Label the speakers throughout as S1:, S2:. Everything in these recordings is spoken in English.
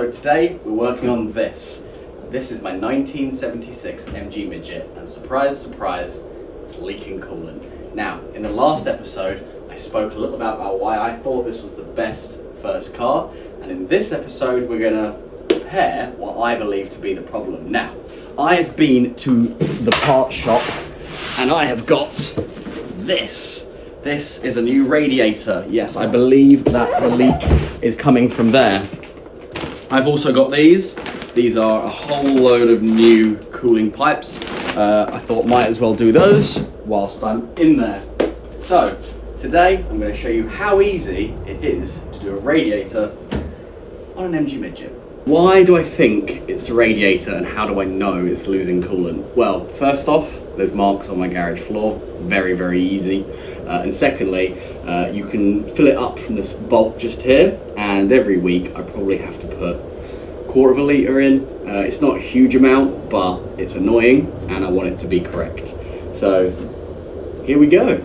S1: So today we're working on this. This is my 1976 MG Midget, and surprise, surprise, it's leaking coolant. Now, in the last episode, I spoke a little about why I thought this was the best first car, and in this episode we're gonna repair what I believe to be the problem. Now, I've been to the part shop and I have got this. This is a new radiator. Yes, I believe that the leak is coming from there. I've also got these. These are a whole load of new cooling pipes. I thought might as well do those whilst I'm in there. So, today I'm going to show you how easy it is to do a radiator on an MG Midget. Why do I think it's a radiator and how do I know it's losing coolant? Well, first off, there's marks on my garage floor. Very, very easy. And secondly, you can fill it up from this bolt just here, and every week I probably have to put 1/4 litre in. It's not a huge amount, but it's annoying and I want it to be correct. So here we go.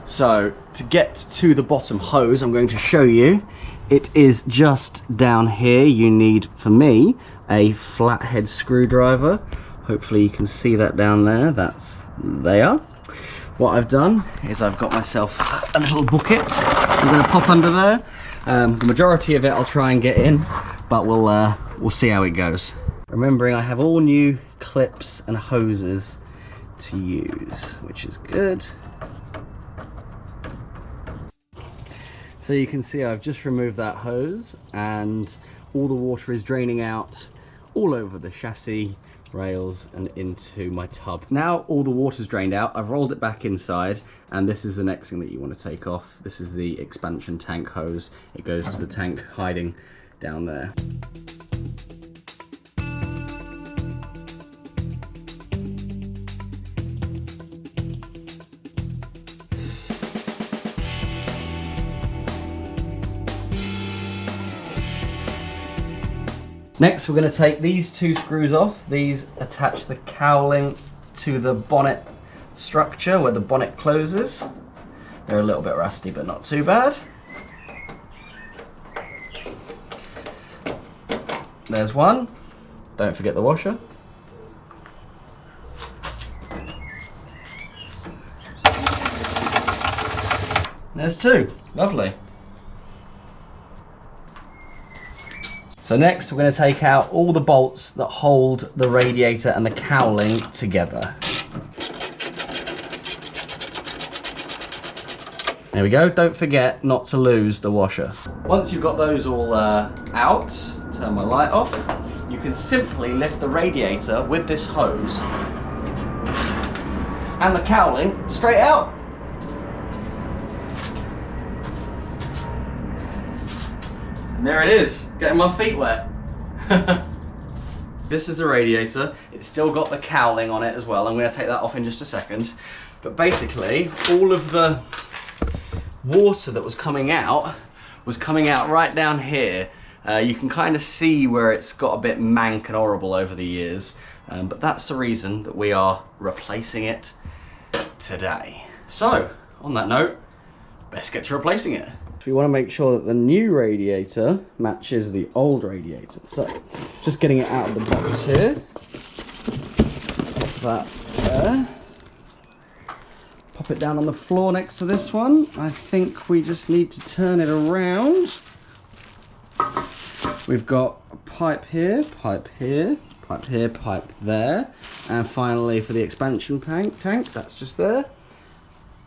S1: So, to get to the bottom hose, I'm going to show you. It is just down here. You need, for me, a flathead screwdriver. Hopefully you can see that down there. That's there. What I've done is I've got myself a little bucket. I'm going to pop under there. The majority of it I'll try and get in, but we'll see how it goes. Remembering I have all new clips and hoses to use, which is good. So you can see I've just removed that hose and all the water is draining out all over the chassis, rails and into my tub. Now all the water's drained out, I've rolled it back inside, and this is the next thing that you want to take off. This is the expansion tank hose. It goes to the tank hiding down there. Next, we're going to take these two screws off. These attach the cowling to the bonnet structure where the bonnet closes. They're a little bit rusty, but not too bad. There's one. Don't forget the washer. There's two. Lovely. So next we're going to take out all the bolts that hold the radiator and the cowling together. There we go, don't forget not to lose the washer. Once you've got those all out, turn my light off, you can simply lift the radiator with this hose and the cowling straight out. And there it is, getting my feet wet. This is the radiator. It's still got the cowling on it as well. I'm going to take that off in just a second. But basically, all of the water that was coming out right down here. You can kind of see where it's got a bit mank and horrible over the years. But that's the reason that we are replacing it today. So, on that note, let's get to replacing it. We want to make sure that the new radiator matches the old radiator. So, just getting it out of the box here. Pop that there. Pop it down on the floor next to this one. I think we just need to turn it around. We've got a pipe here, pipe here, pipe here, pipe there. And finally for the expansion tank, that's just there.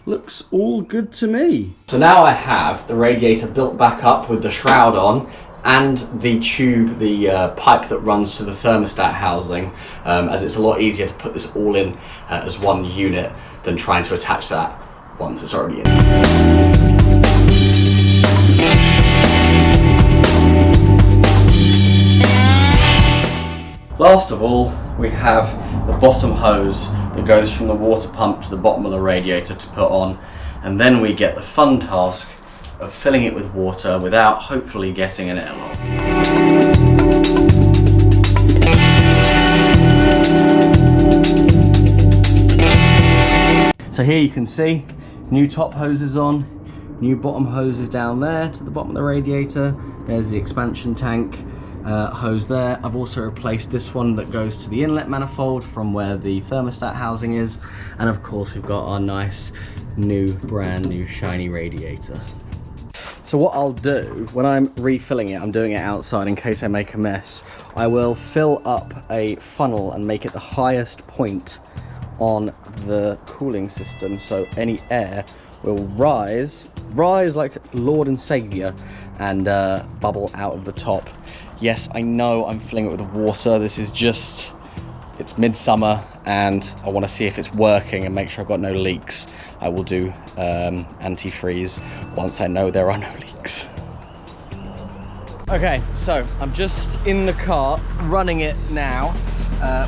S1: Looks all good to me. So now I have the radiator built back up with the shroud on and the tube, the pipe that runs to the thermostat housing, as it's a lot easier to put this all in as one unit than trying to attach that once it's already in. Last of all, we have the bottom hose that goes from the water pump to the bottom of the radiator to put on, and then we get the fun task of filling it with water without hopefully getting an airlock. So here you can see new top hoses on, new bottom hoses down there to the bottom of the radiator. There's the expansion tank hose there. I've also replaced this one that goes to the inlet manifold from where the thermostat housing is. And of course we've got our nice brand new shiny radiator. So what I'll do when I'm refilling it, I'm doing it outside in case I make a mess, I will fill up a funnel and make it the highest point on the cooling system, so any air will rise like Lord and Saviour and bubble out of the top. Yes, I know I'm filling it with water. This is just, it's midsummer and I want to see if it's working and make sure I've got no leaks. I will do antifreeze once I know there are no leaks. Okay, so I'm just in the car running it now,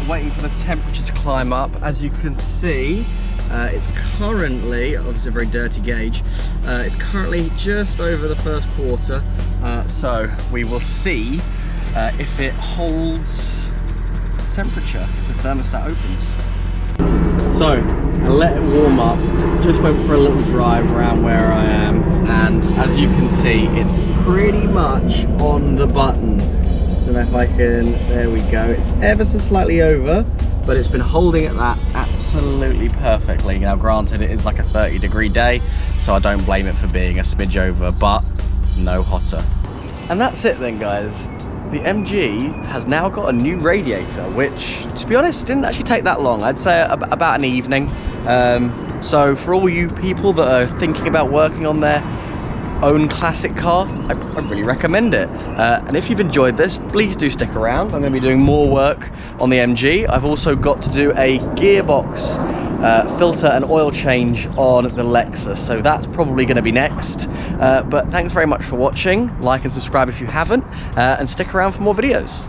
S1: waiting for the temperature to climb up. As you can see, it's currently, obviously a very dirty gauge, it's currently just over the first quarter, so we will see if it holds temperature, if the thermostat opens. So, I let it warm up, just went for a little drive around where I am, and as you can see, it's pretty much on the button. Don't know if I can, there we go, it's ever so slightly over, but it's been holding at that absolutely perfectly. Now granted, it is like a 30-degree day, so I don't blame it for being a smidge over, but no hotter. And that's it then, guys. The MG has now got a new radiator, which, to be honest, didn't actually take that long. I'd say about an evening. So for all you people that are thinking about working on their own classic car, I really recommend it. And if you've enjoyed this, please do stick around. I'm going to be doing more work on the MG. I've also got to do a gearbox filter and oil change on the Lexus, so that's probably going to be next. But thanks very much for watching. Like and subscribe if you haven't, and stick around for more videos.